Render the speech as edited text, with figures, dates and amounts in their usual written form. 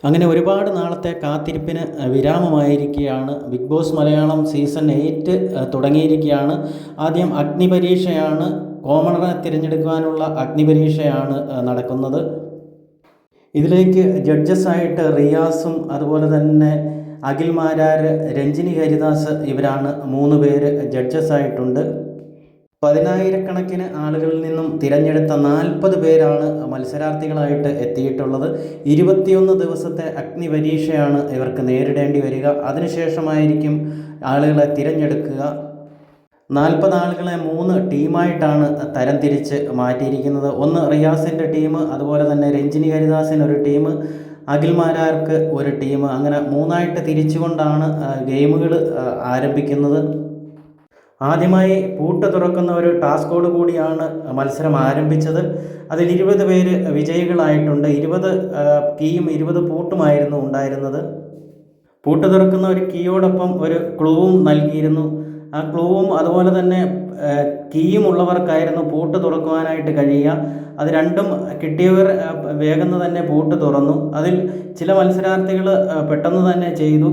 അങ്ങനെ ഒരുപാട് നാളത്തെ കാത്തിരിപ്പിന് വിരാമമായിരിക്കുകയാണ്. ബിഗ് ബോസ് മലയാളം സീസൺ 8 തുടങ്ങിയിരിക്കുകയാണ്. ആദ്യം അഗ്നിപരീക്ഷയാണ്. കോമണറെ തിരഞ്ഞെടുക്കുവാനുള്ള അഗ്നിപരീക്ഷയാണ് നടക്കുന്നത്. ഇതിലേക്ക് ജഡ്ജസായിട്ട് റിയാസും അതുപോലെ തന്നെ അഖിൽ മാരാർ, രഞ്ജിനി ഹരിദാസ് ഇവരാണ് 3 പേര് ജഡ്ജസായിട്ടുണ്ട്. 10,000-കണക്കിന് ആളുകളിൽ നിന്നും തിരഞ്ഞെടുത്ത 40 പേരാണ് മത്സരാർത്ഥികളായിട്ട് എത്തിയിട്ടുള്ളത്. 21 ദിവസത്തെ അഗ്നിപരീക്ഷയാണ് ഇവർക്ക് നേരിടേണ്ടി വരിക. അതിനുശേഷമായിരിക്കും ആളുകളെ തിരഞ്ഞെടുക്കുക. 40 ആളുകളെ 3 ടീമായിട്ടാണ് തരംതിരിച്ച് മാറ്റിയിരിക്കുന്നത്. ഒന്ന് റിയാസിൻ്റെ ടീം, അതുപോലെ തന്നെ രഞ്ജിനി ഹരിദാസിന് ഒരു ടീം, അഖിൽ മാരാർക്ക് ഒരു ടീം. അങ്ങനെ 3ആയിട്ട് തിരിച്ചുകൊണ്ടാണ് ഗെയിമുകൾ ആരംഭിക്കുന്നത്. ആദ്യമായി പൂട്ട് തുറക്കുന്ന ഒരു ടാസ്കോട് കൂടിയാണ് മത്സരം ആരംഭിച്ചത്. അതിൽ 20 പേര് വിജയികളായിട്ടുണ്ട്. 20 കീയും 20 പൂട്ടുമായിരുന്നു ഉണ്ടായിരുന്നത്. പൂട്ട് തുറക്കുന്ന ഒരു കീയോടൊപ്പം ഒരു ക്ലൂവും നൽകിയിരുന്നു. ആ ക്ലൂവും അതുപോലെ തന്നെ കീയും ഉള്ളവർക്കായിരുന്നു പൂട്ട് തുറക്കുവാനായിട്ട് കഴിയുക. അത് രണ്ടും കിട്ടിയവർ വേഗം തന്നെ പൂട്ട് തുറന്നു. അതിൽ ചില മത്സരാർത്ഥികൾ പെട്ടെന്ന് തന്നെ ചെയ്തു.